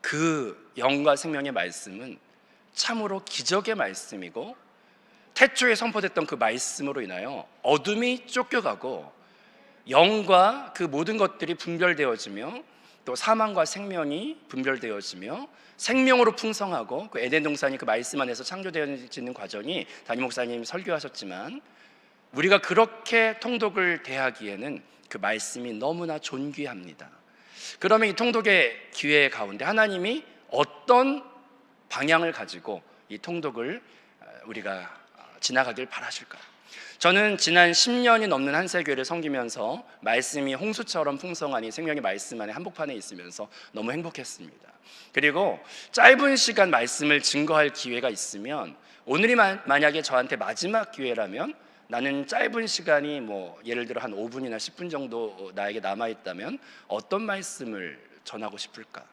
그 영과 생명의 말씀은 참으로 기적의 말씀이고, 태초에 선포됐던 그 말씀으로 인하여 어둠이 쫓겨가고 영과 그 모든 것들이 분별되어지며, 또 사망과 생명이 분별되어지며 생명으로 풍성하고, 그 에덴 동산이 그 말씀 안에서 창조되어지는 과정이 담임 목사님 설교하셨지만, 우리가 그렇게 통독을 대하기에는 그 말씀이 너무나 존귀합니다. 그러면 이 통독의 기회 가운데 하나님이 어떤 방향을 가지고 이 통독을 우리가 지나가길 바라실까요? 저는 지난 10년이 넘는 한세교회를 섬기면서 말씀이 홍수처럼 풍성하니 생명의 말씀 안에 한복판에 있으면서 너무 행복했습니다. 그리고 짧은 시간 말씀을 증거할 기회가 있으면, 오늘이 만약에 저한테 마지막 기회라면 나는 짧은 시간이 예를 들어 한 5분이나 10분 정도 나에게 남아있다면 어떤 말씀을 전하고 싶을까?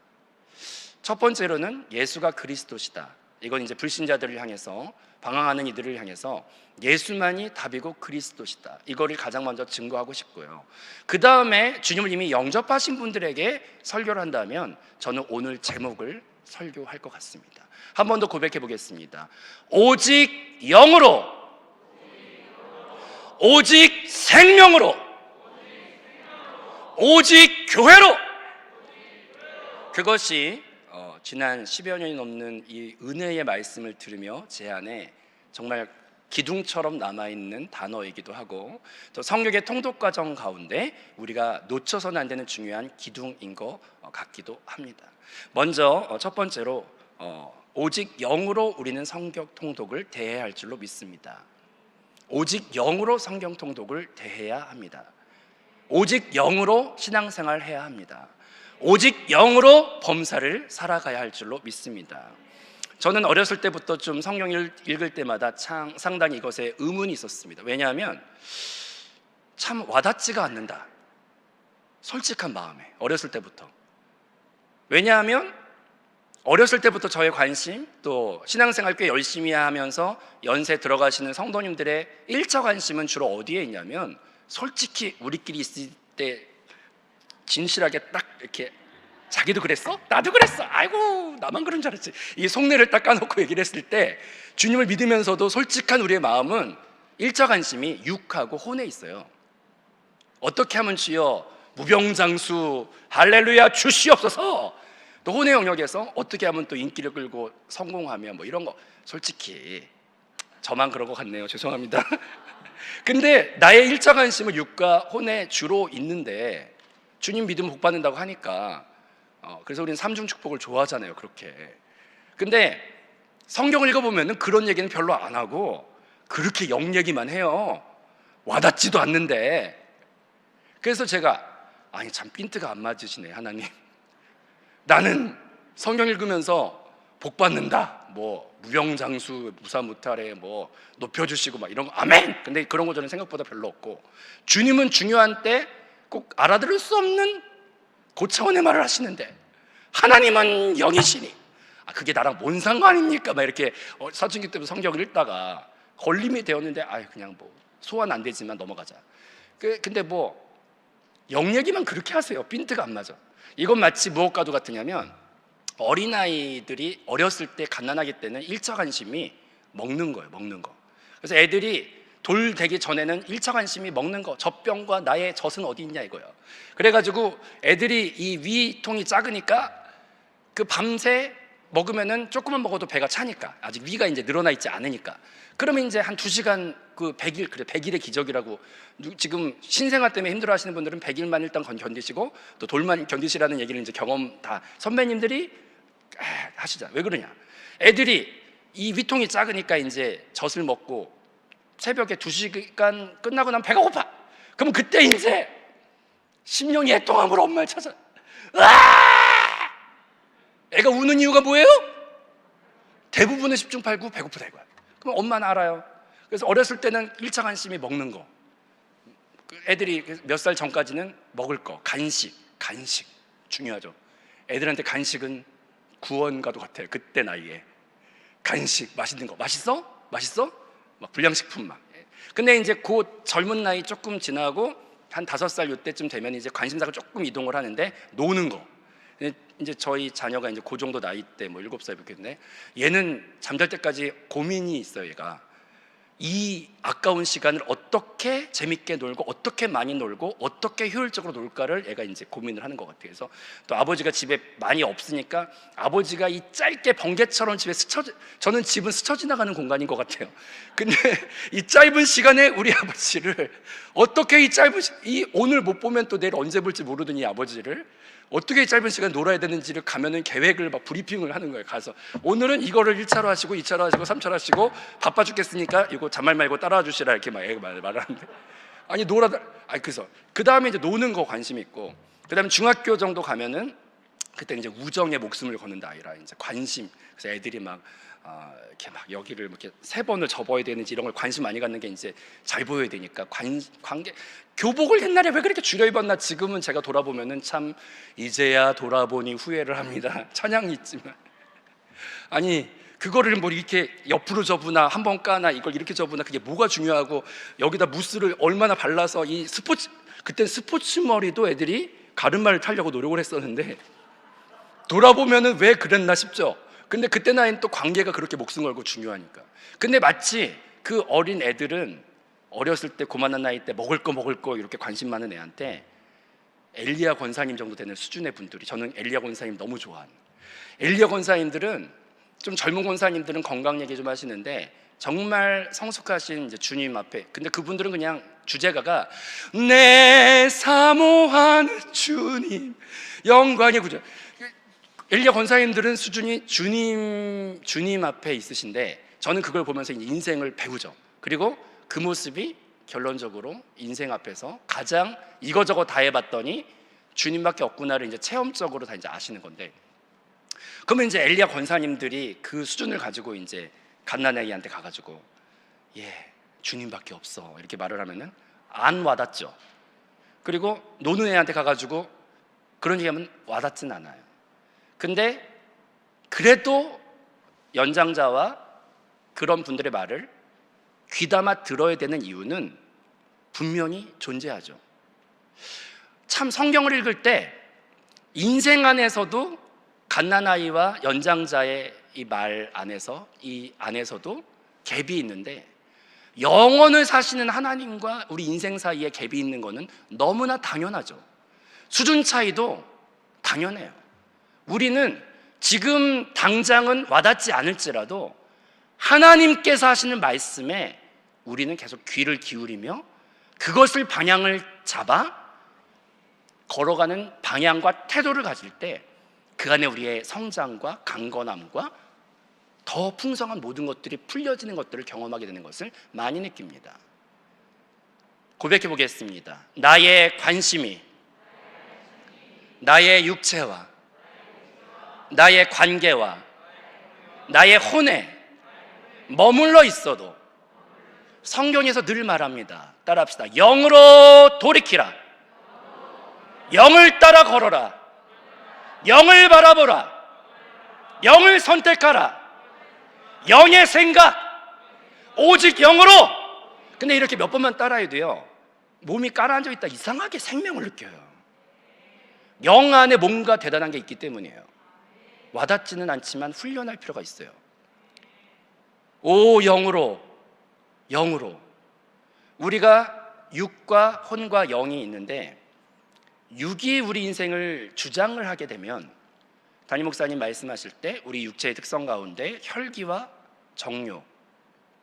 첫 번째로는 예수가 그리스도시다. 이건 이제 불신자들을 향해서, 방황하는 이들을 향해서 예수만이 답이고 그리스도시다, 이거를 가장 먼저 증거하고 싶고요. 그 다음에 주님을 이미 영접하신 분들에게 설교를 한다면 저는 오늘 제목을 설교할 것 같습니다. 한 번 더 고백해 보겠습니다. 오직 영으로, 오직 생명으로, 오직 교회로. 그것이 지난 10여 년이 넘는 이 은혜의 말씀을 들으며 제 안에 정말 기둥처럼 남아있는 단어이기도 하고, 또 성경의 통독 과정 가운데 우리가 놓쳐서는 안 되는 중요한 기둥인 것 같기도 합니다. 먼저 첫 번째로 오직 영으로 우리는 성경 통독을 대해야 할 줄로 믿습니다. 오직 영으로 성경 통독을 대해야 합니다. 오직 영으로 신앙생활을 해야 합니다. 오직 영으로 범사를 살아가야 할 줄로 믿습니다. 저는 어렸을 때부터 좀 성경을 읽을 때마다 상당히 이것에 의문이 있었습니다. 왜냐하면 참 와닿지가 않는다, 솔직한 마음에, 어렸을 때부터. 왜냐하면 어렸을 때부터 저의 관심, 또 신앙생활 꽤 열심히 하면서 연세 들어가시는 성도님들의 1차 관심은 주로 어디에 있냐면, 솔직히 우리끼리 있을 때 진실하게 딱 이렇게, 자기도 그랬어? 나도 그랬어. 아이고 나만 그런 줄 알았지. 이 속내를 딱 까놓고 얘기를 했을 때 주님을 믿으면서도 솔직한 우리의 마음은 1차 관심이 육하고 혼에 있어요. 어떻게 하면 주여 무병장수 할렐루야 주시옵소서, 또 혼의 영역에서 어떻게 하면 또 인기를 끌고 성공하며 이런 거, 솔직히 저만 그런 것 같네요. 죄송합니다. 근데 나의 1차 관심은 육과 혼에 주로 있는데, 주님 믿으면 복 받는다고 하니까 그래서 우리는 삼중 축복을 좋아하잖아요, 그렇게. 근데 성경을 읽어보면 그런 얘기는 별로 안 하고 그렇게 영 얘기만 해요. 와닿지도 않는데. 그래서 제가 참 핀트가 안 맞으시네 하나님. 나는 성경 읽으면서 복 받는다, 무병장수 무사무탈에 높여주시고 이런 거, 아멘. 근데 그런 거 저는 생각보다 별로 없고, 주님은 중요한 때 꼭 알아들을 수 없는 고차원의 말을 하시는데, 하나님은 영이시니 그게 나랑 뭔 상관입니까? 이렇게 사춘기 때부터 성경을 읽다가 걸림이 되었는데, 그냥 소환 안 되지만 넘어가자. 근데 영 얘기만 그렇게 하세요. 핀트가 안 맞아. 이건 마치 무엇과도 같으냐면, 어린아이들이 어렸을 때 갓난아기 때는 1차 관심이 먹는 거예요, 먹는 거. 그래서 애들이 돌 되기 전에는 1차 관심이 먹는 거, 젖병과 나의 젖은 어디 있냐 이거예요. 그래가지고 애들이 이 위통이 작으니까 그 밤새 먹으면은 조금만 먹어도 배가 차니까, 아직 위가 이제 늘어나 있지 않으니까. 그러면 이제 한 2시간, 100일, 그래 100일의 기적이라고, 지금 신생아 때문에 힘들어 하시는 분들은 100일만 일단 견디시고, 또 돌만 견디시라는 얘기를 이제 경험 다 선배님들이 하시잖아요. 왜 그러냐? 애들이 이 위통이 작으니까 이제 젖을 먹고 새벽에 2시간 끝나고 나면 배가 고파. 그럼 그때 이제 심령이 애통함으로 엄마를 찾아. 애가 우는 이유가 뭐예요? 대부분은 10중 8구 배고프다 이거야. 그럼 엄마는 알아요. 그래서 어렸을 때는 1차 관심이 먹는 거. 애들이 몇 살 전까지는 먹을 거, 간식 중요하죠. 애들한테 간식은 구원과도 같아요. 그때 나이에 간식, 맛있는 거, 맛있어? 불량식품 막. 근데 이제 그 젊은 나이 조금 지나고 한 5살 이때쯤 되면 이제 관심사가 조금 이동을 하는데, 노는 거. 근데 이제 저희 자녀가 이제 그 정도 나이 때 뭐 7살 이렇게인데 얘는 잠잘 때까지 고민이 있어요. 얘가 이 아까운 시간을 어떻게 재밌게 놀고 어떻게 많이 놀고 어떻게 효율적으로 놀까를 얘가 이제 고민을 하는 것 같아요. 그래서 또 아버지가 집에 많이 없으니까 아버지가 이 짧게 번개처럼 집에 저는 집은 스쳐 지나가는 공간인 것 같아요. 근데 이 짧은 시간에 우리 아버지를 어떻게 이 오늘 못 보면 또 내일 언제 볼지 모르는 이 아버지를 어떻게 짧은 시간 놀아야 되는지를 가면은 계획을 막 브리핑을 하는 거예요. 가서 오늘은 이거를 1차로 하시고 2차로 하시고 3차로 하시고 바빠 죽겠으니까 이거 잔말 말고 따라와 주시라 이렇게 막 말하는데 아니 그래서 그 다음에 이제 노는 거 관심 있고 그 다음에 중학교 정도 가면은 그때 이제 우정에 목숨을 거는 아이라 이제 관심. 그래서 애들이 막 이렇게 막 여기를 이렇게 3번을 접어야 되는지 이런 걸 관심 많이 갖는 게 이제 잘 보여야 되니까 관계. 교복을 옛날에 왜 그렇게 줄여 입었나 지금은 제가 돌아보면은 참 이제야 돌아보니 후회를 합니다. 찬양이 있지만 아니 그거를 뭐 이렇게 옆으로 접으나 한번 까나 이걸 이렇게 접으나 그게 뭐가 중요하고 여기다 무스를 얼마나 발라서 이 그때 스포츠 머리도 애들이 가르마를 타려고 노력을 했었는데 돌아보면은 왜 그랬나 싶죠. 근데 그때 나이는 또 관계가 그렇게 목숨 걸고 중요하니까. 근데 마치 그 어린 애들은 어렸을 때 고만한 나이 때 먹을 거 이렇게 관심 많은 애한테 엘리야 권사님 정도 되는 수준의 분들이, 저는 엘리야 권사님 너무 좋아하는, 엘리야 권사님들은 좀 젊은 권사님들은 건강 얘기 좀 하시는데 정말 성숙하신 이제 주님 앞에, 근데 그분들은 그냥 주제가가 내 사모하는 주님 영광의 구주. 엘리야 권사님들은 수준이 주님 앞에 있으신데 저는 그걸 보면서 인생을 배우죠. 그리고 그 모습이 결론적으로 인생 앞에서 가장 이거저거 다 해봤더니 주님밖에 없구나를 이제 체험적으로 다 이제 아시는 건데, 그러면 이제 엘리야 권사님들이 그 수준을 가지고 이제 갓난아기한테 가가지고 주님밖에 없어 이렇게 말을 하면은 안 와닿죠. 그리고 노는 애한테 가가지고 그런 얘기하면 와닿진 않아요. 근데 그래도 연장자와 그런 분들의 말을 귀담아 들어야 되는 이유는 분명히 존재하죠. 참 성경을 읽을 때 인생 안에서도 갓난아이와 연장자의 이 말 안에서, 이 안에서도 갭이 있는데 영원을 사시는 하나님과 우리 인생 사이에 갭이 있는 것은 너무나 당연하죠. 수준 차이도 당연해요. 우리는 지금 당장은 와닿지 않을지라도 하나님께서 하시는 말씀에 우리는 계속 귀를 기울이며 그것을 방향을 잡아 걸어가는 방향과 태도를 가질 때 그 안에 우리의 성장과 강건함과 더 풍성한 모든 것들이 풀려지는 것들을 경험하게 되는 것을 많이 느낍니다. 고백해 보겠습니다. 나의 관심이 나의 육체와 나의 관계와 나의 혼에 머물러 있어도 성경에서 늘 말합니다. 따라합시다. 영으로 돌이키라. 영을 따라 걸어라. 영을 바라보라. 영을 선택하라. 영의 생각, 오직 영으로. 근데 이렇게 몇 번만 따라야 돼요. 몸이 깔아앉아 있다 이상하게 생명을 느껴요. 영 안에 뭔가 대단한 게 있기 때문이에요. 와닿지는 않지만 훈련할 필요가 있어요. 오 영으로. 우리가 육과 혼과 영이 있는데 육이 우리 인생을 주장을 하게 되면 담임 목사님 말씀하실 때 우리 육체의 특성 가운데 혈기와 정욕,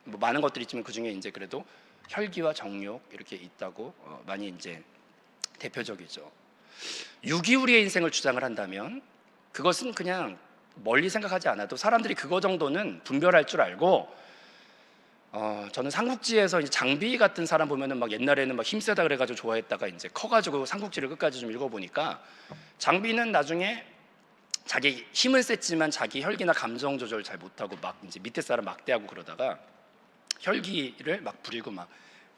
뭐 많은 것들이 있지만 그 중에 이제 그래도 혈기와 정욕 이렇게 있다고 많이 이제 대표적이죠. 육이 우리의 인생을 주장을 한다면 그것은 그냥 멀리 생각하지 않아도 사람들이 그거 정도는 분별할 줄 알고, 저는 삼국지에서 이제 장비 같은 사람 보면은 막 옛날에는 막 힘세다 그래가지고 좋아했다가 이제 커가지고 삼국지를 끝까지 좀 읽어보니까 장비는 나중에 자기 힘은 셌지만 자기 혈기나 감정 조절 잘 못하고 막 이제 밑에 사람 막대하고 그러다가 혈기를 막 부리고 막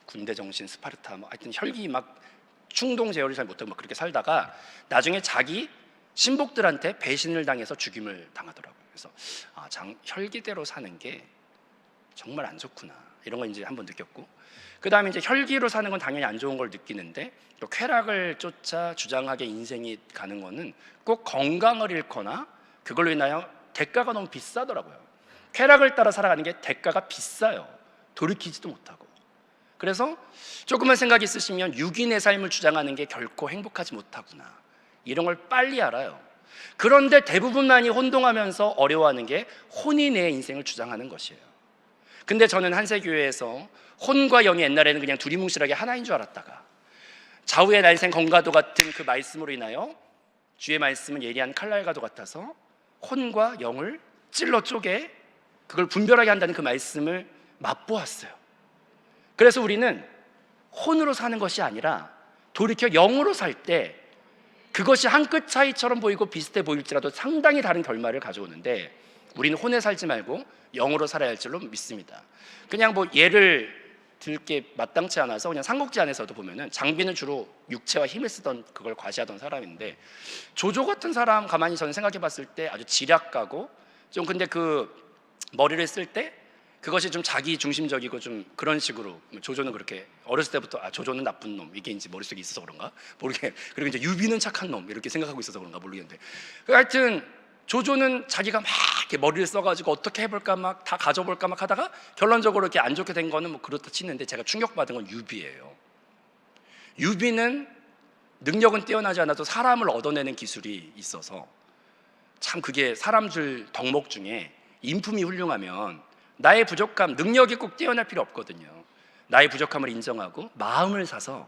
군대 정신 스파르타 뭐 하여튼 혈기 막 충동 제어를 잘 못하고 막 그렇게 살다가 나중에 자기 신복들한테 배신을 당해서 죽임을 당하더라고요. 그래서 혈기대로 사는 게 정말 안 좋구나. 이런 거 이제 한번 느꼈고, 그 다음에 이제 혈기로 사는 건 당연히 안 좋은 걸 느끼는데, 또 쾌락을 쫓아 주장하게 인생이 가는 거는 꼭 건강을 잃거나 그걸로 인하여 대가가 너무 비싸더라고요. 쾌락을 따라 살아가는 게 대가가 비싸요. 돌이키지도 못하고. 그래서 조금만 생각 있으시면 육인의 삶을 주장하는 게 결코 행복하지 못하구나, 이런 걸 빨리 알아요. 그런데 대부분만이 혼동하면서 어려워하는 게 혼이 내 인생을 주장하는 것이에요. 근데 저는 한세교회에서 혼과 영이 옛날에는 그냥 두리뭉실하게 하나인 줄 알았다가 좌우의 날생 검과도 같은 그 말씀으로 인하여 주의 말씀은 예리한 칼날과도 같아서 혼과 영을 찔러 쪼개 그걸 분별하게 한다는 그 말씀을 맛보았어요. 그래서 우리는 혼으로 사는 것이 아니라 돌이켜 영으로 살 때 그것이 한 끗 차이처럼 보이고 비슷해 보일지라도 상당히 다른 결말을 가져오는데, 우리는 혼에 살지 말고 영으로 살아야 할 줄로 믿습니다. 그냥 뭐 예를 들 게 마땅치 않아서 그냥 삼국지 안에서도 보면은 장비는 주로 육체와 힘을 쓰던 그걸 과시하던 사람인데, 조조 같은 사람 가만히 저는 생각해 봤을 때 아주 지략가고 좀, 근데 그 머리를 쓸 때 그것이 좀 자기 중심적이고 좀 그런 식으로, 조조는 그렇게 어렸을 때부터 조조는 나쁜 놈, 이게 이제 머릿속에 있어서 그런가 모르게, 그리고 이제 유비는 착한 놈 이렇게 생각하고 있어서 그런가 모르겠는데, 하여튼 조조는 자기가 막 이렇게 머리를 써가지고 어떻게 해볼까 막 다 가져볼까 막 하다가 결론적으로 이렇게 안 좋게 된 거는 뭐 그렇다 치는데, 제가 충격받은 건 유비예요. 유비는 능력은 뛰어나지 않아도 사람을 얻어내는 기술이 있어서, 참 그게 사람들 덕목 중에 인품이 훌륭하면 나의 부족함, 능력이 꼭 뛰어날 필요 없거든요. 나의 부족함을 인정하고 마음을 사서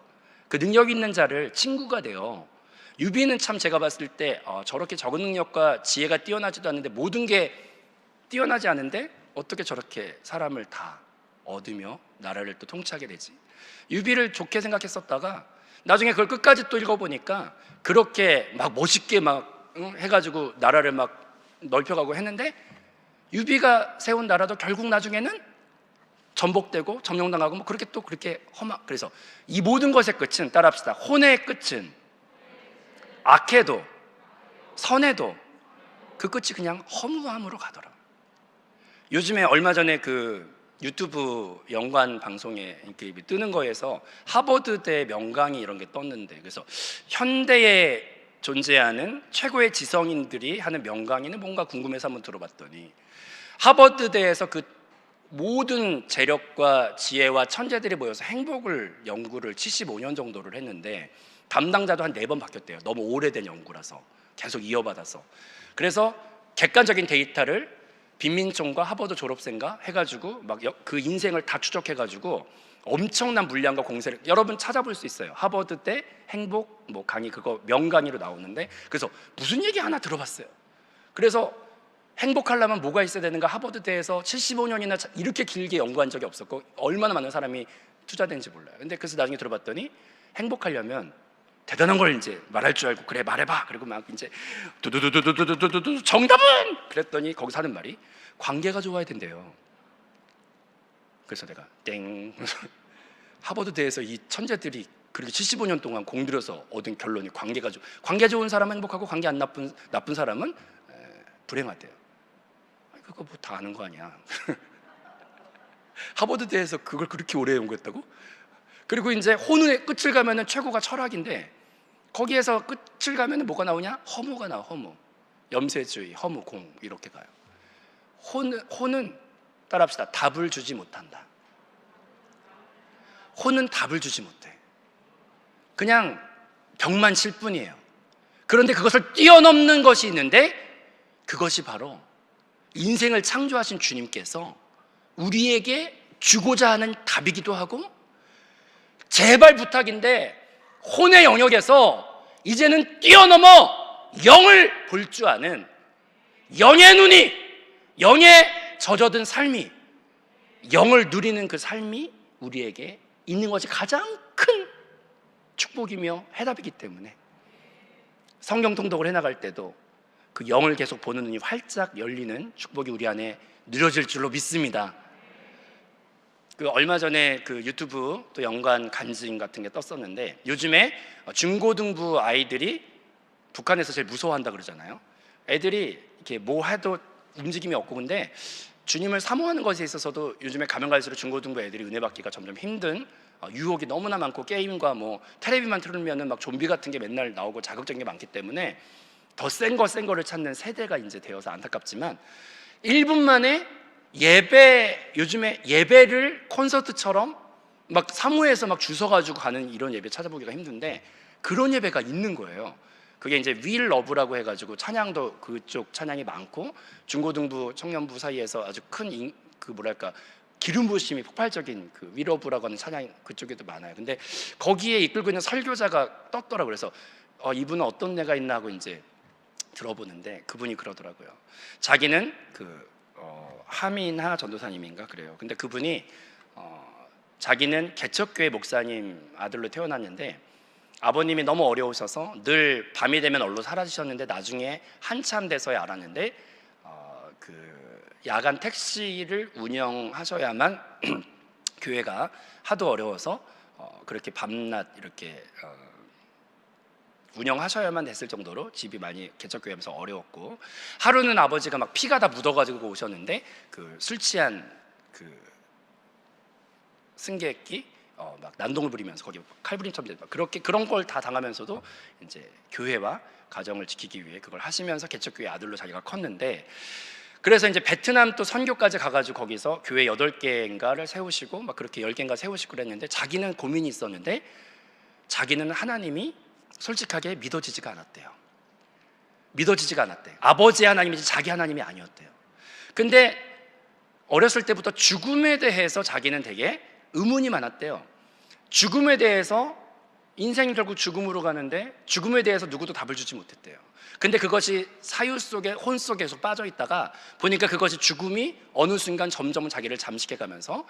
그 능력 있는 자를 친구가 되어, 유비는 참 제가 봤을 때 저렇게 적은 능력과 지혜가 뛰어나지도 않는데, 모든 게 뛰어나지 않은데 어떻게 저렇게 사람을 다 얻으며 나라를 또 통치하게 되지? 유비를 좋게 생각했었다가 나중에 그걸 끝까지 또 읽어보니까 그렇게 막 멋있게 막 해가지고 나라를 막 넓혀가고 했는데, 유비가 세운 나라도 결국 나중에는 전복되고 점령당하고 뭐 그렇게 또 그렇게 그래서 이 모든 것의 끝은, 따라합시다, 혼의 끝은 악해도 선해도 그 끝이 그냥 허무함으로 가더라. 요즘에 얼마 전에 그 유튜브 연관 방송에 이렇게 뜨는 거에서 하버드대 명강의 이런 게 떴는데, 그래서 현대에 존재하는 최고의 지성인들이 하는 명강의는 뭔가 궁금해서 한번 들어봤더니, 하버드대에서 그 모든 재력과 지혜와 천재들이 모여서 행복을 연구를 75년 정도를 했는데, 담당자도 한 4번 바뀌었대요. 너무 오래된 연구라서 계속 이어받아서. 그래서 객관적인 데이터를 빈민총과 하버드 졸업생가 해가지고 막 그 인생을 다 추적해가지고 엄청난 분량과 공세를, 여러분 찾아볼 수 있어요. 하버드대 행복 뭐 강의, 그거 명강의로 나오는데, 그래서 무슨 얘기 하나 들어봤어요. 그래서 행복하려면 뭐가 있어야 되는가, 하버드대에서 75년이나 이렇게 길게 연구한 적이 없었고 얼마나 많은 사람이 투자된지 몰라요. 근데 그래서 나중에 들어봤더니 행복하려면 대단한 걸 이제 말할 줄 알고, 그래 말해봐, 그리고 막 이제 두두두두두두두두 정답은, 그랬더니 거기서 하는 말이 관계가 좋아야 된대요. 그래서 내가 땡 하버드대에서 이 천재들이 그렇게 75년 동안 공들여서 얻은 결론이 관계 좋은 사람은 행복하고 관계 안 나쁜 사람은 불행하대요. 그거 뭐 다 아는 거 아니야. 하버드대에서 그걸 그렇게 오래 연구했다고? 그리고 이제 혼의 끝을 가면은 최고가 철학인데, 거기에서 끝을 가면은 뭐가 나오냐? 허무가 나와. 허무, 염세주의, 허무, 공, 이렇게 가요. 혼은 따라합시다, 답을 주지 못한다. 혼은 답을 주지 못해. 그냥 벽만 칠 뿐이에요. 그런데 그것을 뛰어넘는 것이 있는데, 그것이 바로 인생을 창조하신 주님께서 우리에게 주고자 하는 답이기도 하고, 제발 부탁인데 혼의 영역에서 이제는 뛰어넘어 영을 볼 줄 아는, 영의 눈이, 영에 젖어든 삶이, 영을 누리는 그 삶이 우리에게 있는 것이 가장 큰 축복이며 해답이기 때문에 성경 통독을 해나갈 때도 그 영을 계속 보는 눈이 활짝 열리는 축복이 우리 안에 누려질 줄로 믿습니다. 그 얼마 전에 그 유튜브 또 연관 간증 같은 게 떴었는데, 요즘에 중고등부 아이들이 북한에서 제일 무서워한다 그러잖아요. 애들이 이렇게 뭐 해도 움직임이 없고, 근데 주님을 사모하는 것에 있어서도 요즘에 가면 갈수록 중고등부 애들이 은혜 받기가 점점 힘든, 유혹이 너무나 많고 게임과 뭐 텔레비만 틀면은 막 좀비 같은 게 맨날 나오고 자극적인 게 많기 때문에 더 센 거를 찾는 세대가 이제 되어서 안타깝지만, 1분 만에 요즘에 예배를 콘서트처럼 막 사무에서 막 줄 서가지고 가는 이런 예배 찾아보기가 힘든데 그런 예배가 있는 거예요. 그게 이제 윌 러브라고 해가지고 찬양도 그쪽 찬양이 많고 중고등부 청년부 사이에서 아주 큰 기름 부으심이 폭발적인 그 윌 러브라고 하는 찬양 그쪽에도 많아요. 근데 거기에 이끌고 있는 설교자가 떴더라고요. 그래서 이분은 어떤 데가 있나 하고 이제 들어보는데 그분이 그러더라고요. 자기는 하민하 전도사님인가 그래요. 근데 그분이 자기는 개척교회 목사님 아들로 태어났는데 아버님이 너무 어려우셔서 늘 밤이 되면 얼로 사라지셨는데 나중에 한참 돼서야 알았는데 야간 택시를 운영하셔야만 교회가 하도 어려워서 그렇게 밤낮 이렇게 운영하셔야만 됐을 정도로 집이 많이 개척교회면서 어려웠고, 하루는 아버지가 막 피가 다 묻어가지고 오셨는데 술 취한 승객이 막 난동을 부리면서 거기 칼부림처럼 그런 걸 다 당하면서도 이제 교회와 가정을 지키기 위해 그걸 하시면서 개척교회 아들로 자기가 컸는데, 그래서 이제 베트남 또 선교까지 가가지고 거기서 교회 8개인가를 세우시고 막 그렇게 10개인가 세우시고 그랬는데 자기는 고민이 있었는데 자기는 하나님이 솔직하게 믿어지지가 않았대요. 아버지 하나님이지 자기 하나님이 아니었대요. 근데 어렸을 때부터 죽음에 대해서 자기는 되게 의문이 많았대요. 죽음에 대해서, 인생이 결국 죽음으로 가는데 죽음에 대해서 누구도 답을 주지 못했대요. 근데 그것이 사유 속에, 혼 속에 계속 빠져 있다가 보니까 그것이 죽음이 어느 순간 점점 자기를 잠식해 가면서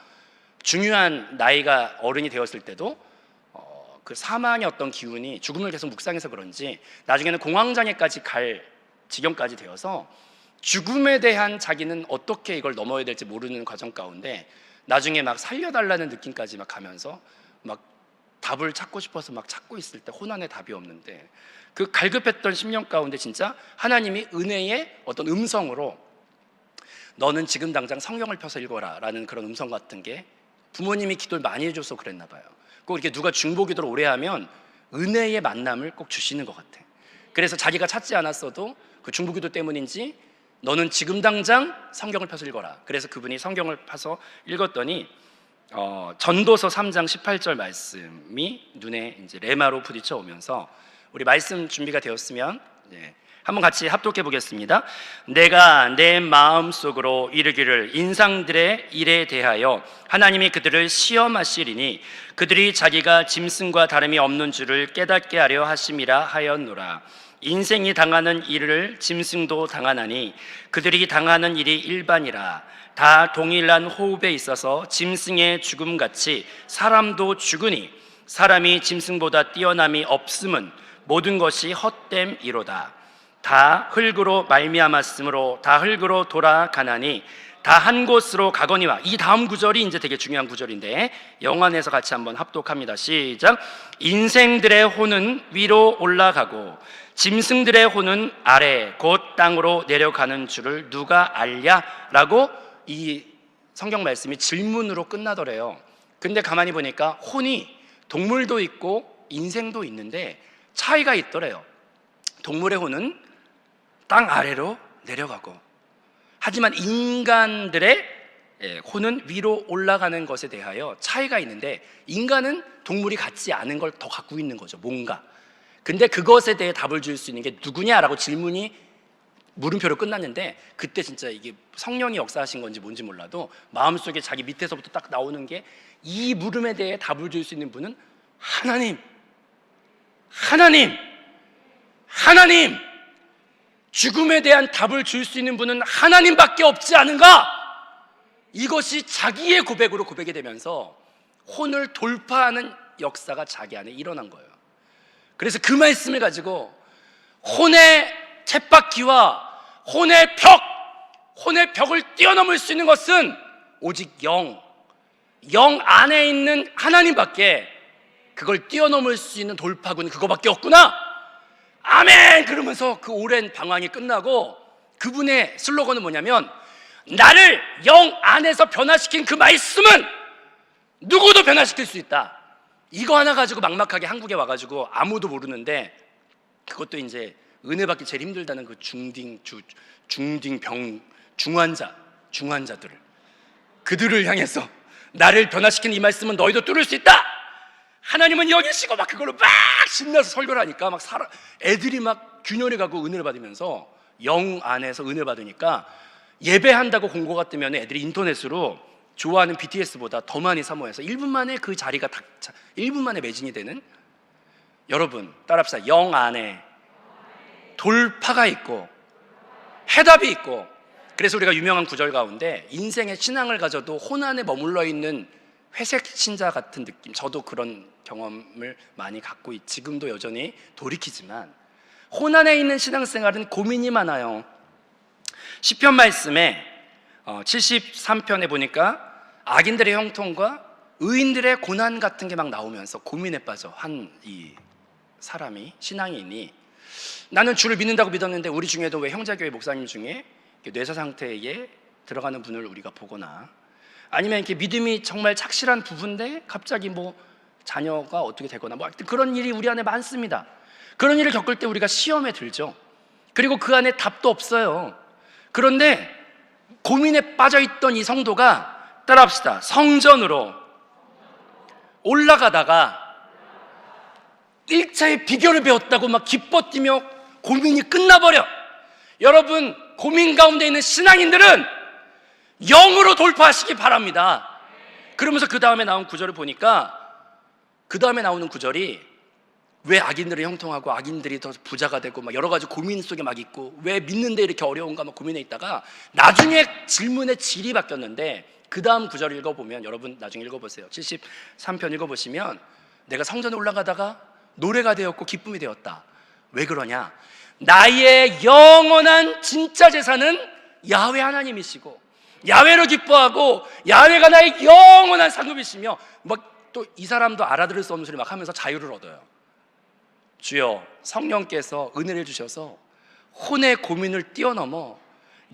중요한 나이가 어른이 되었을 때도 그 사망의 어떤 기운이 죽음을 계속 묵상해서 그런지 나중에는 공황장애까지 갈 지경까지 되어서 죽음에 대한 자기는 어떻게 이걸 넘어야 될지 모르는 과정 가운데 나중에 막 살려달라는 느낌까지 막 가면서 막 답을 찾고 싶어서 막 찾고 있을 때 혼안에 답이 없는데, 그 갈급했던 10년 가운데 진짜 하나님이 은혜의 어떤 음성으로 너는 지금 당장 성경을 펴서 읽어라 라는 그런 음성 같은 게, 부모님이 기도를 많이 해줘서 그랬나 봐요. 꼭 이렇게 누가 중보 기도를 오래 하면 은혜의 만남을 꼭 주시는 것 같아. 그래서 자기가 찾지 않았어도 그 중보 기도 때문인지 너는 지금 당장 성경을 펴서 읽어라. 그래서 그분이 성경을 펴서 읽었더니 전도서 3장 18절 말씀이 눈에 이제 레마로 부딪혀 오면서, 우리 말씀 준비가 되었으면 한번 같이 합독해 보겠습니다. 내가 내 마음속으로 이르기를 인상들의 일에 대하여 하나님이 그들을 시험하시리니 그들이 자기가 짐승과 다름이 없는 줄을 깨닫게 하려 하심이라 하였노라. 인생이 당하는 일을 짐승도 당하나니 그들이 당하는 일이 일반이라. 다 동일한 호흡에 있어서 짐승의 죽음같이 사람도 죽으니 사람이 짐승보다 뛰어남이 없음은 모든 것이 헛됨이로다. 다 흙으로 말미암았으므로 다 흙으로 돌아가나니 다 한 곳으로 가거니와. 이 다음 구절이 이제 되게 중요한 구절인데 영안에서 같이 한번 합독합니다. 시작. 인생들의 혼은 위로 올라가고 짐승들의 혼은 아래 곧 땅으로 내려가는 줄을 누가 알랴? 라고 이 성경 말씀이 질문으로 끝나더래요. 근데 가만히 보니까 혼이 동물도 있고 인생도 있는데 차이가 있더래요. 동물의 혼은 땅 아래로 내려가고, 하지만 인간들의 혼은 위로 올라가는 것에 대하여 차이가 있는데, 인간은 동물이 갖지 않은 걸 더 갖고 있는 거죠, 뭔가. 근데 그것에 대해 답을 줄 수 있는 게 누구냐라고 질문이 물음표로 끝났는데, 그때 진짜 이게 성령이 역사하신 건지 뭔지 몰라도 마음속에 자기 밑에서부터 딱 나오는 게, 이 물음에 대해 답을 줄 수 있는 분은 하나님, 죽음에 대한 답을 줄 수 있는 분은 하나님밖에 없지 않은가? 이것이 자기의 고백으로 고백이 되면서 혼을 돌파하는 역사가 자기 안에 일어난 거예요. 그래서 그 말씀을 가지고 혼의 쳇바퀴와 혼의 벽을 뛰어넘을 수 있는 것은 오직 영 안에 있는 하나님밖에, 그걸 뛰어넘을 수 있는 돌파구는 그거밖에 없구나. 아멘! 그러면서 그 오랜 방황이 끝나고 그분의 슬로건은 뭐냐면, 나를 영 안에서 변화시킨 그 말씀은 누구도 변화시킬 수 있다. 이거 하나 가지고 막막하게 한국에 와가지고 아무도 모르는데, 그것도 이제 은혜 받기 제일 힘들다는 그 중환자들을, 그들을 향해서 나를 변화시키는 이 말씀은 너희도 뚫을 수 있다. 하나님은 여기시고 막 그걸로 막 신나서 설교를 하니까 막 애들이 막 균열해 가고 은혜를 받으면서 영 안에서 은혜 받으니까 예배한다고 공고가 뜨면 애들이 인터넷으로 좋아하는 BTS보다 더 많이 사모해서 1분 만에 그 자리가 1분 만에 매진이 되는. 여러분 따라합시다. 영 안에 돌파가 있고 해답이 있고. 그래서 우리가 유명한 구절 가운데 인생의 신앙을 가져도 혼안에 머물러 있는 회색 신자 같은 느낌, 저도 그런 경험을 많이 갖고 지금도 여전히 돌이키지만 혼안에 있는 신앙생활은 고민이 많아요. 시편 말씀에 73편에 보니까 악인들의 형통과 의인들의 고난 같은 게 막 나오면서 고민에 빠져 한 이 사람이, 신앙인이, 나는 주를 믿는다고 믿었는데 우리 중에도 왜 형제교회 목사님 중에 뇌사 상태에 들어가는 분을 우리가 보거나, 아니면 이렇게 믿음이 정말 착실한 부부인데 갑자기 뭐 자녀가 어떻게 되거나 뭐 그런 일이 우리 안에 많습니다. 그런 일을 겪을 때 우리가 시험에 들죠. 그리고 그 안에 답도 없어요. 그런데 고민에 빠져있던 이 성도가, 따라합시다, 성전으로 올라가다가 1차의 비결을 배웠다고 막 기뻐 뛰며 고민이 끝나버려. 여러분, 고민 가운데 있는 신앙인들은 영으로 돌파하시기 바랍니다. 그러면서 그 다음에 나온 구절을 보니까, 그 다음에 나오는 구절이 왜 악인들이 형통하고 악인들이 더 부자가 되고 막 여러 가지 고민 속에 막 있고 왜 믿는데 이렇게 어려운가 막 고민해 있다가 나중에 질문의 질이 바뀌었는데, 그 다음 구절을 읽어보면, 여러분 나중에 읽어보세요. 73편 읽어보시면 내가 성전에 올라가다가 노래가 되었고 기쁨이 되었다. 왜 그러냐? 나의 영원한 진짜 재산은 야훼 하나님이시고 야훼로 기뻐하고 야훼가 나의 영원한 상급이시며, 막 또 이 사람도 알아들을 수 없는 소리 막 하면서 자유를 얻어요. 주여, 성령께서 은혜를 주셔서 혼의 고민을 뛰어넘어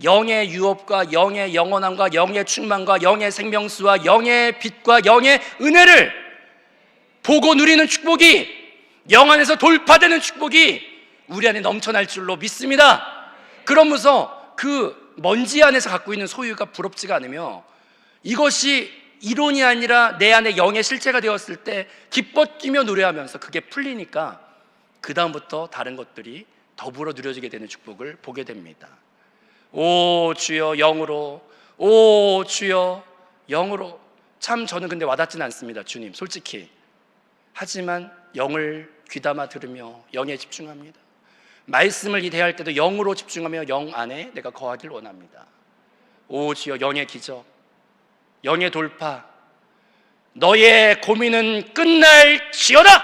영의 유업과 영의 영원함과 영의 충만과 영의 생명수와 영의 빛과 영의 은혜를 보고 누리는 축복이, 영 안에서 돌파되는 축복이 우리 안에 넘쳐날 줄로 믿습니다. 그러면서 그 먼지 안에서 갖고 있는 소유가 부럽지가 않으며, 이것이 이론이 아니라 내 안에 영의 실체가 되었을 때 기뻐 뛰며 노래하면서 그게 풀리니까 그 다음부터 다른 것들이 더불어 누려지게 되는 축복을 보게 됩니다. 오 주여 영으로, 오 주여 영으로. 참 저는 근데 와닿지는 않습니다, 주님, 솔직히. 하지만 영을 귀담아 들으며 영에 집중합니다. 말씀을 대할 때도 영으로 집중하며 영 안에 내가 거하길 원합니다. 오 주여 영의 기적, 영의 돌파, 너의 고민은 끝날지어다.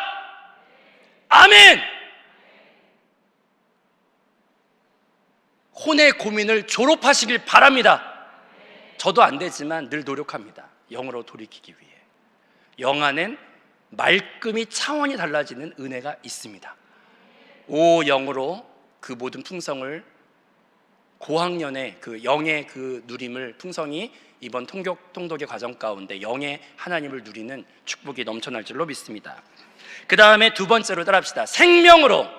아멘. 혼의 고민을 졸업하시길 바랍니다. 저도 안 되지만 늘 노력합니다. 영으로 돌이키기 위해. 영 안엔 말끔히 차원이 달라지는 은혜가 있습니다. 오 영으로 그 모든 풍성을, 고학년의 그 영의 그 누림을, 풍성이 이번 통독의 과정 가운데 영의 하나님을 누리는 축복이 넘쳐날 줄로 믿습니다. 그 다음에 두 번째로 따라합시다. 생명으로.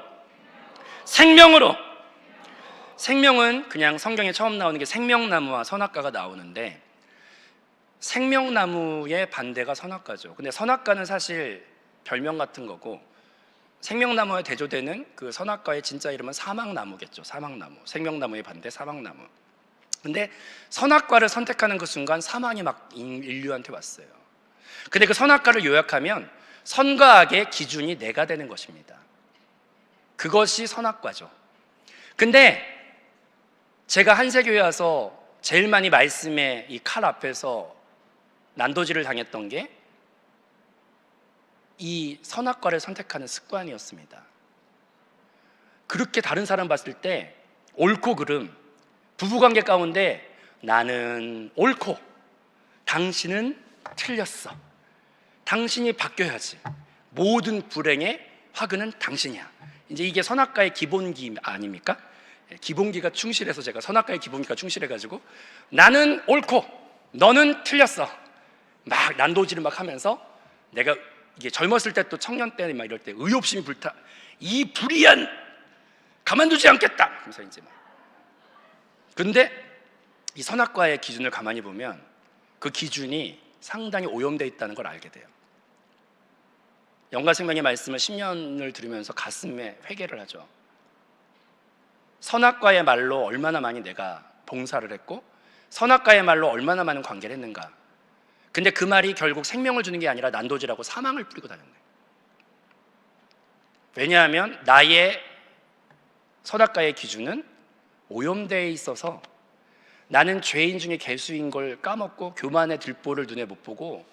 생명은 그냥 성경에 처음 나오는 게 생명나무와 선악과가 나오는데, 생명나무의 반대가 선악과죠. 근데 선악과는 사실 별명 같은 거고, 생명나무에 대조되는 그 선악과의 진짜 이름은 사막나무겠죠. 사막나무. 생명나무의 반대 사막나무. 근데 선악과를 선택하는 그 순간 사망이 막 인류한테 왔어요. 근데 그 선악과를 요약하면 선과 악의 기준이 내가 되는 것입니다. 그것이 선악과죠. 근데 제가 한세교회 와서 제일 많이 말씀에 이 칼 앞에서 난도질을 당했던 게 이 선악과를 선택하는 습관이었습니다. 그렇게 다른 사람 봤을 때 옳고 그름, 부부관계 가운데 나는 옳고 당신은 틀렸어, 당신이 바뀌어야지, 모든 불행의 화근은 당신이야. 이제 이게 선악과의 기본기 아닙니까? 기본기가 충실해서 제가 선악과의 기본기가 충실해가지고 나는 옳고 너는 틀렸어 막 난도질을 막 하면서 내가 이게 젊었을 때 또 청년 때 막 이럴 때 의욕심이 불타 이 불의한 가만두지 않겠다 하면서 이제 막 근데 이 선악과의 기준을 가만히 보면 그 기준이 상당히 오염되어 있다는 걸 알게 돼요. 영가생명의 말씀을 10년을 들으면서 가슴에 회개를 하죠. 선악과의 말로 얼마나 많이 내가 봉사를 했고 선악과의 말로 얼마나 많은 관계를 했는가. 근데 그 말이 결국 생명을 주는 게 아니라 난도질하고 사망을 뿌리고 다녔네. 왜냐하면 나의 선악과의 기준은 오염되어 있어서 나는 죄인 중에 괴수인 걸 까먹고 교만의 들보를 눈에 못 보고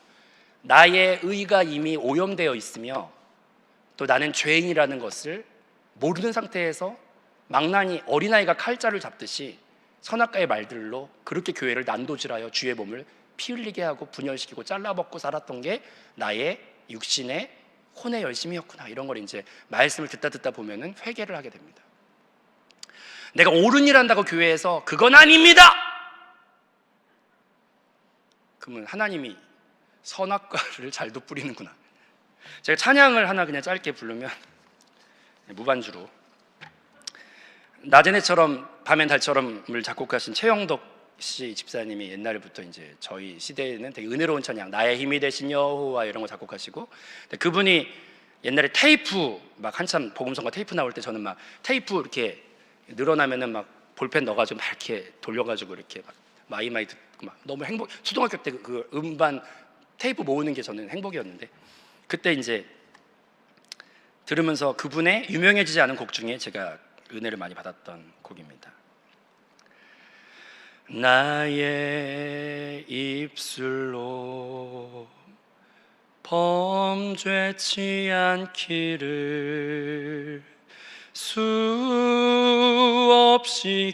나의 의가 이미 오염되어 있으며 또 나는 죄인이라는 것을 모르는 상태에서 망나니 어린아이가 칼자를 잡듯이 선악과의 말들로 그렇게 교회를 난도질하여 주의 몸을 피 흘리게 하고 분열시키고 잘라먹고 살았던 게 나의 육신의 혼의 열심이었구나. 이런 걸 이제 말씀을 듣다 보면은 회개를 하게 됩니다. 내가 옳은 일 한다고 교회에서 그건 아닙니다. 그러면 하나님이 선악과를 잘도 뿌리는구나. 제가 찬양을 하나 그냥 짧게 부르면 무반주로 낮은 해처럼 밤엔 달처럼을 작곡하신 최영덕 씨 집사님이 옛날부터 이제 저희 시대에는 되게 은혜로운 찬양 나의 힘이 되신 여호와 이런 거 작곡하시고 그분이 옛날에 테이프 막 한참 복음성가 테이프 나올 때 저는 막 테이프 이렇게 늘어나면은 막 볼펜 넣어가지고 막 이렇게 돌려가지고 이렇게 막 마이마이 듣고 막 너무 행복. 초등학교 때 그 음반 테이프 모으는 게 저는 행복이었는데 그때 이제 들으면서 그분의 유명해지지 않은 곡 중에 제가 은혜를 많이 받았던 곡입니다. 나의 입술로 범죄치 않기를 수없이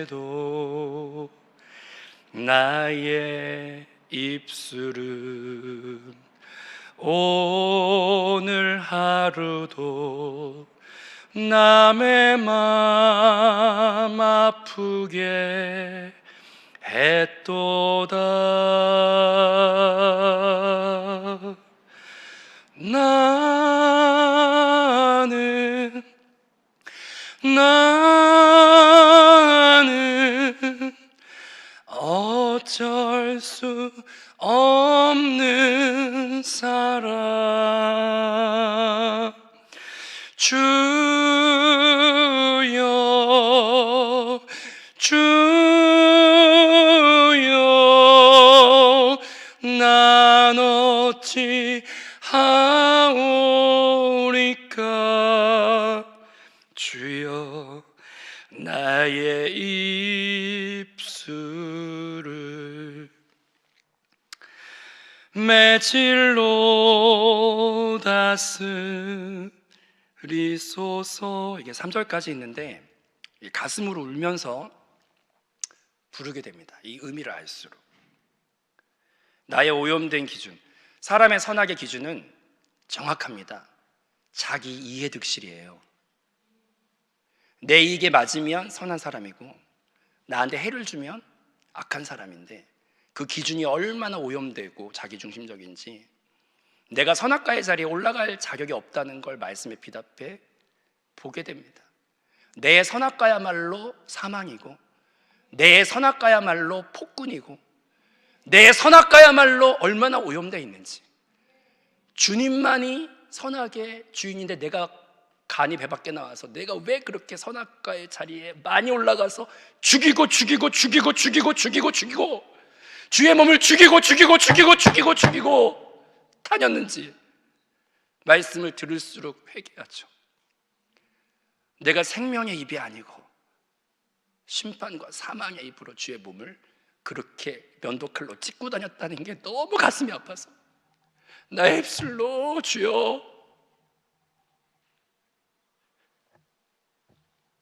기도해도 나의 입술은 오늘 하루도 남의 마음 아프게 했도다. 나는 어쩔 수 없는 사람 주여 주여 난 어찌 하오리까 주여 나의 입술을 매질로 다스리소서. 이게 3절까지 있는데 가슴으로 울면서 부르게 됩니다. 이 의미를 알수록 나의 오염된 기준, 사람의 선악의 기준은 정확합니다. 자기 이해득실이에요. 내 이익에 맞으면 선한 사람이고 나한테 해를 주면 악한 사람인데 그 기준이 얼마나 오염되고 자기중심적인지 내가 선악과의 자리에 올라갈 자격이 없다는 걸 말씀에 비답해 보게 됩니다. 내 선악과야말로 사망이고 내 선악과야말로 폭군이고 내 선악과야말로 얼마나 오염되어 있는지 주님만이 선악의 주인인데 내가 간이 배 밖에 나와서 내가 왜 그렇게 선악과의 자리에 많이 올라가서 죽이고 주의 몸을 죽이고 다녔는지 말씀을 들을수록 회개하죠. 내가 생명의 입이 아니고 심판과 사망의 입으로 주의 몸을 그렇게 면도칼로 찢고 다녔다는 게 너무 가슴이 아파서 나의 입술로 주여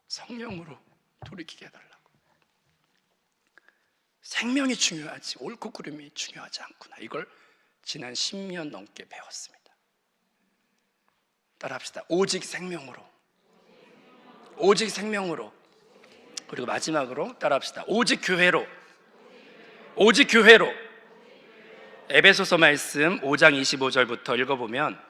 성령으로 돌이키게 해달라고. 생명이 중요하지 옳고 그름이 중요하지 않구나. 이걸 지난 10년 넘게 배웠습니다. 따라합시다. 오직 생명으로 오직 생명으로. 그리고 마지막으로 따라합시다. 오직 교회로. 오직 교회로. 에베소서 말씀 5장 25절부터 읽어보면,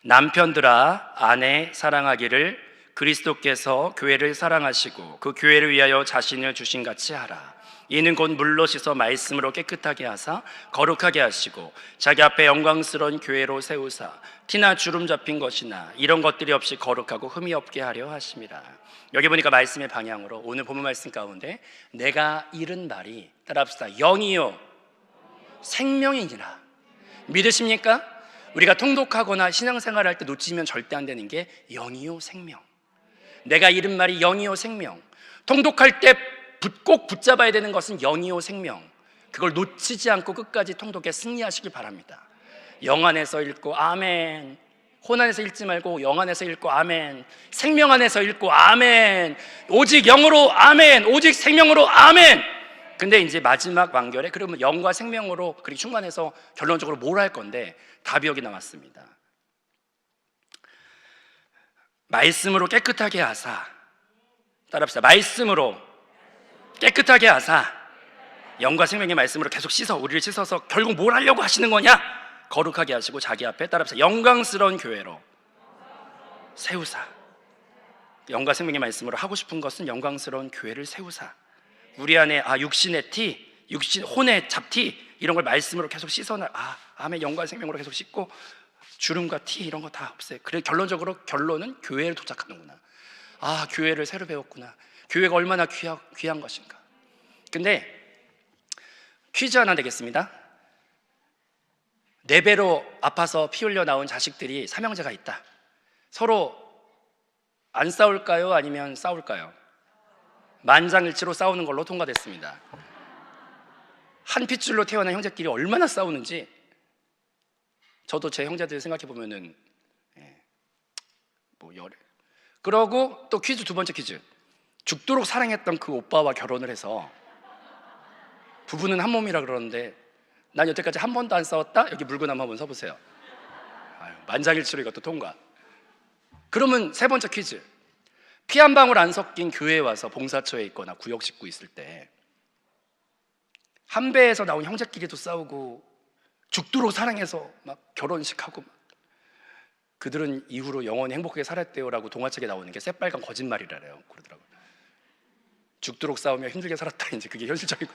남편들아 아내 사랑하기를 그리스도께서 교회를 사랑하시고 그 교회를 위하여 자신을 주신 같이 하라. 이는 곧 물로 씻어 말씀으로 깨끗하게 하사 거룩하게 하시고 자기 앞에 영광스러운 교회로 세우사 티나 주름 잡힌 것이나 이런 것들이 없이 거룩하고 흠이 없게 하려 하심이라. 여기 보니까 말씀의 방향으로 오늘 본문 말씀 가운데 내가 잃은 말이, 따라합시다, 영이요 생명이니라. 믿으십니까? 우리가 통독하거나 신앙생활을 할 때 놓치면 절대 안 되는 게 영이요 생명. 내가 잃은 말이 영이요 생명. 통독할 때 꼭 붙잡아야 되는 것은 영이요 생명. 그걸 놓치지 않고 끝까지 통독에 승리하시길 바랍니다. 영 안에서 읽고 아멘. 혼 안에서 읽지 말고 영 안에서 읽고 아멘. 생명 안에서 읽고 아멘. 오직 영으로 아멘. 오직 생명으로 아멘. 근데 이제 마지막 완결에 그러면 영과 생명으로 그렇게 충만해서 결론적으로 뭘 할 건데, 답이 여기 나왔습니다. 말씀으로 깨끗하게 하사. 따라합시다. 말씀으로 깨끗하게 하사. 영과 생명의 말씀으로 계속 씻어, 우리를 씻어서 결국 뭘 하려고 하시는 거냐? 거룩하게 하시고 자기 앞에, 따라합시다, 영광스러운 교회로 세우사. 영과 생명의 말씀으로 하고 싶은 것은 영광스러운 교회를 세우사. 우리 안에 육신의 티, 육신 혼의 잡티 이런 걸 말씀으로 계속 씻어놔. 아멘. 영과 생명으로 계속 씻고 주름과 티 이런 거 다 없애. 그래 결론적으로 결론은 교회를 도착하는구나. 교회를 새로 배웠구나. 교회가 얼마나 귀한 것인가. 근데 퀴즈 하나 내겠습니다. 4배로 아파서 피 흘려 나온 자식들이 삼형제가 있다. 서로 안 싸울까요? 아니면 싸울까요? 만장일치로 싸우는 걸로 통과됐습니다. 한 핏줄로 태어난 형제끼리 얼마나 싸우는지 저도 제 형제들 생각해 보면은 그러고 또 퀴즈, 두 번째 퀴즈. 죽도록 사랑했던 그 오빠와 결혼을 해서 부부는 한 몸이라 그러는데 난 여태까지 한 번도 안 싸웠다? 여기 물구나무 한번 서보세요. 만장일치로 이것도 통과. 그러면 세 번째 퀴즈. 피 한 방울 안 섞인 교회에 와서 봉사처에 있거나 구역 짓고 있을 때 한 배에서 나온 형제끼리도 싸우고 죽도록 사랑해서 막 결혼식하고 막. 그들은 이후로 영원히 행복하게 살았대요라고 동화책에 나오는 게 새빨간 거짓말이라래요. 그러더라고요. 죽도록 싸우며 힘들게 살았다. 이제 그게 현실적이고,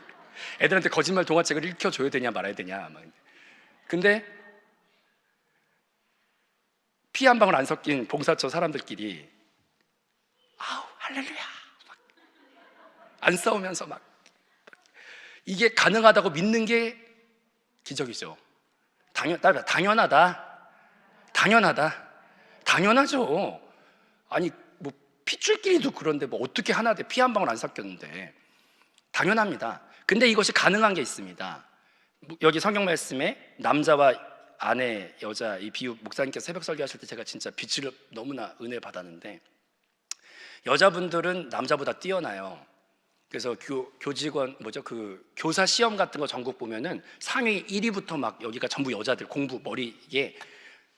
애들한테 거짓말 동화책을 읽혀줘야 되냐 말아야 되냐. 근데 피 한 방울 안 섞인 봉사처 사람들끼리 할렐루야 막 안 싸우면서 막 이게 가능하다고 믿는 게 기적이죠. 당연하죠. 아니 뭐 핏줄끼리도 그런데 뭐 어떻게 하나 돼? 피 한 방울 안 섞였는데 당연합니다. 근데 이것이 가능한 게 있습니다. 여기 성경 말씀에 남자와 아내, 여자 이 비유 목사님께서 새벽 설교하실 때 제가 진짜 빛을 너무나 은혜 받았는데, 여자분들은 남자보다 뛰어나요. 그래서 교직원 교사 시험 같은 거 전국 보면은 상위 1위부터 막 여기가 전부 여자들 공부 머리, 이게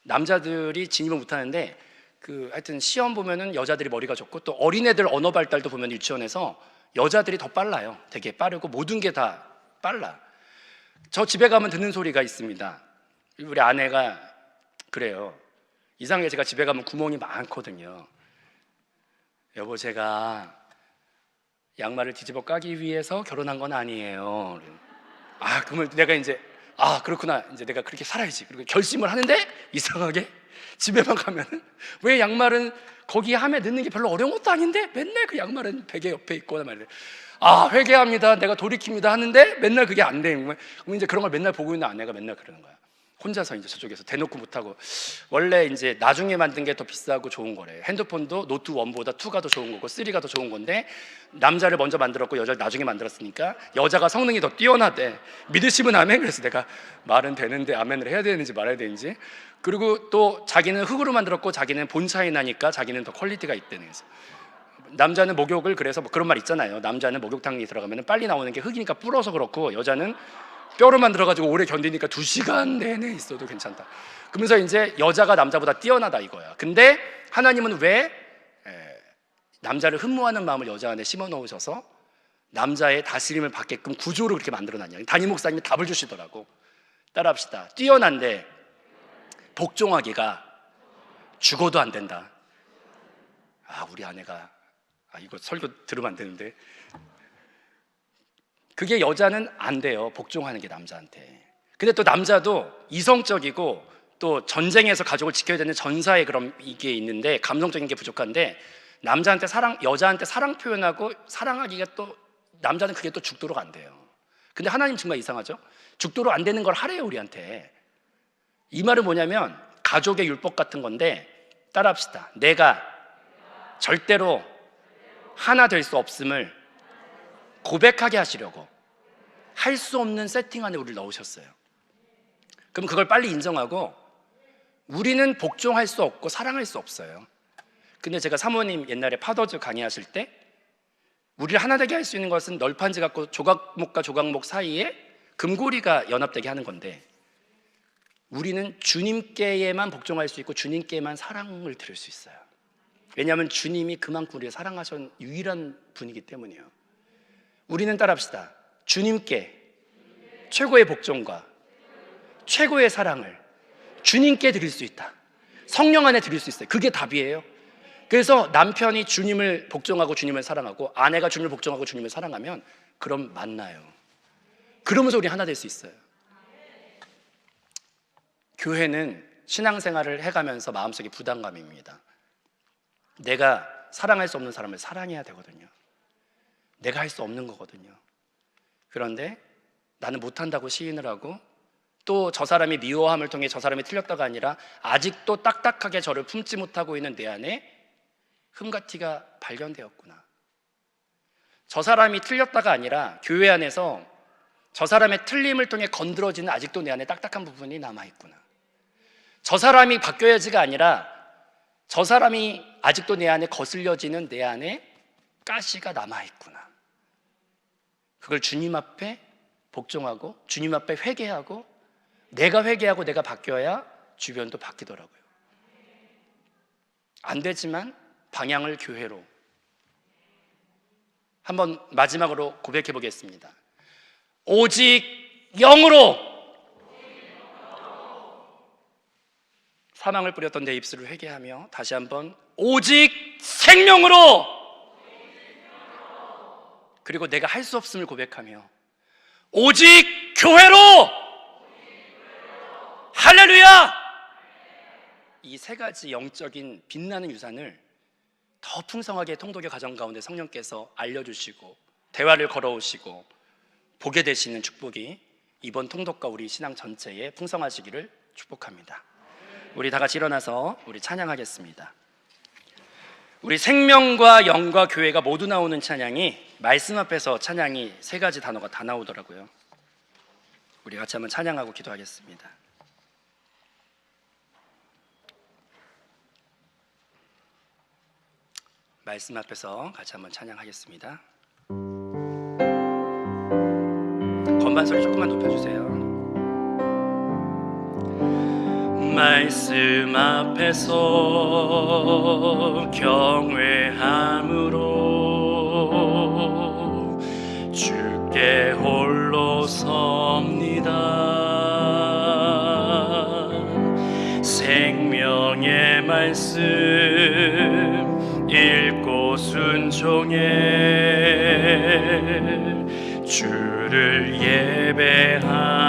남자들이 진입을 못하는데 하여튼 시험 보면은 여자들이 머리가 좋고, 또 어린애들 언어 발달도 보면 유치원에서 여자들이 더 빨라요. 되게 빠르고 모든 게 다 빨라. 저 집에 가면 듣는 소리가 있습니다. 우리 아내가 그래요. 이상하게 제가 집에 가면 구멍이 많거든요. 여보, 제가 양말을 뒤집어 까기 위해서 결혼한 건 아니에요. 그러면 내가 이제 그렇구나, 이제 내가 그렇게 살아야지. 그리고 결심을 하는데 이상하게 집에만 가면은 왜 양말은 거기 함에 넣는 게 별로 어려운 것도 아닌데 맨날 그 양말은 베개 옆에 있거나 말이야. 회개합니다, 내가 돌이킵니다 하는데 맨날 그게 안 돼. 그럼 이제 그런 걸 맨날 보고 있는 아내가 맨날 그러는 거야. 혼자서 이제 저쪽에서 대놓고 못하고. 원래 이제 나중에 만든 게 더 비싸고 좋은 거래. 핸드폰도 노트 1보다 2가 더 좋은 거고 3가 더 좋은 건데, 남자를 먼저 만들었고 여자를 나중에 만들었으니까 여자가 성능이 더 뛰어나대. 믿으시면 아멘. 그래서 내가 말은 되는데 아멘을 해야 되는지 말아야 되는지. 그리고 또 자기는 흙으로 만들었고 자기는 본차이 나니까 자기는 더 퀄리티가 있대는. 그래서 남자는 목욕을, 그래서 뭐 그런 말 있잖아요. 남자는 목욕탕에 들어가면 빨리 나오는 게 흙이니까 불어서 그렇고, 여자는 뼈로 만들어가지고 오래 견디니까 2시간 내내 있어도 괜찮다. 그러면서 이제 여자가 남자보다 뛰어나다 이거야. 근데 하나님은 왜 남자를 흠모하는 마음을 여자 안에 심어 놓으셔서 남자의 다스림을 받게끔 구조를 그렇게 만들어놨냐. 담임 목사님이 답을 주시더라고. 따라합시다. 뛰어난데 복종하기가 죽어도 안 된다. 우리 아내가 이거 설교 들으면 안 되는데, 그게 여자는 안 돼요. 복종하는 게 남자한테. 근데 또 남자도 이성적이고 또 전쟁에서 가족을 지켜야 되는 전사의 그런 이게 있는데 감성적인 게 부족한데, 남자한테 여자한테 사랑 표현하고 사랑하기가 또 남자는 그게 또 죽도록 안 돼요. 근데 하나님 정말 이상하죠? 죽도록 안 되는 걸 하래요, 우리한테. 이 말은 뭐냐면 가족의 율법 같은 건데, 따라합시다. 내가 절대로 하나 될 수 없음을 고백하게 하시려고 할 수 없는 세팅 안에 우리를 넣으셨어요. 그럼 그걸 빨리 인정하고, 우리는 복종할 수 없고 사랑할 수 없어요. 근데 제가 사모님 옛날에 파더즈 강의하실 때, 우리를 하나 되게 할 수 있는 것은 널판지 갖고 조각목과 조각목 사이에 금고리가 연합되게 하는 건데, 우리는 주님께만 복종할 수 있고 주님께만 사랑을 드릴 수 있어요. 왜냐하면 주님이 그만큼 우리를 사랑하신 유일한 분이기 때문이에요. 우리는 따라합시다. 주님께 최고의 복종과 최고의 사랑을 주님께 드릴 수 있다. 성령 안에 드릴 수 있어요. 그게 답이에요. 그래서 남편이 주님을 복종하고 주님을 사랑하고 아내가 주님을 복종하고 주님을 사랑하면 그럼 만나요. 그러면서 우리 하나 될 수 있어요. 교회는 신앙생활을 해가면서 마음속에 부담감입니다. 내가 사랑할 수 없는 사람을 사랑해야 되거든요. 내가 할 수 없는 거거든요. 그런데 나는 못한다고 시인을 하고, 또 저 사람이 미워함을 통해 저 사람이 틀렸다가 아니라 아직도 딱딱하게 저를 품지 못하고 있는 내 안에 흠가티가 발견되었구나. 저 사람이 틀렸다가 아니라 교회 안에서 저 사람의 틀림을 통해 건드러지는 아직도 내 안에 딱딱한 부분이 남아있구나. 저 사람이 바뀌어야지가 아니라 저 사람이 아직도 내 안에 거슬려지는 내 안에 가시가 남아있구나. 그걸 주님 앞에 복종하고 주님 앞에 회개하고, 내가 회개하고 내가 바뀌어야 주변도 바뀌더라고요. 안 되지만 방향을 교회로. 한번 마지막으로 고백해 보겠습니다. 오직 영으로 사망을 뿌렸던 내 입술을 회개하며 다시 한번 오직 생명으로, 그리고 내가 할 수 없음을 고백하며 오직 교회로. 할렐루야! 이 세 가지 영적인 빛나는 유산을 더 풍성하게 통독의 가정 가운데 성령께서 알려주시고 대화를 걸어오시고 보게 되시는 축복이 이번 통독과 우리 신앙 전체에 풍성하시기를 축복합니다. 우리 다 같이 일어나서 우리 찬양하겠습니다. 우리 생명과 영과 교회가 모두 나오는 찬양이, 말씀 앞에서 찬양이 세 가지 단어가 다 나오더라고요. 우리 같이 한번 찬양하고 기도하겠습니다. 말씀 앞에서 같이 한번 찬양하겠습니다. 건반 소리 조금만 높여주세요. 말씀 앞에서 경외함으로 주께 홀로 섭니다. 생명의 말씀 읽고 순종해 주를 예배하며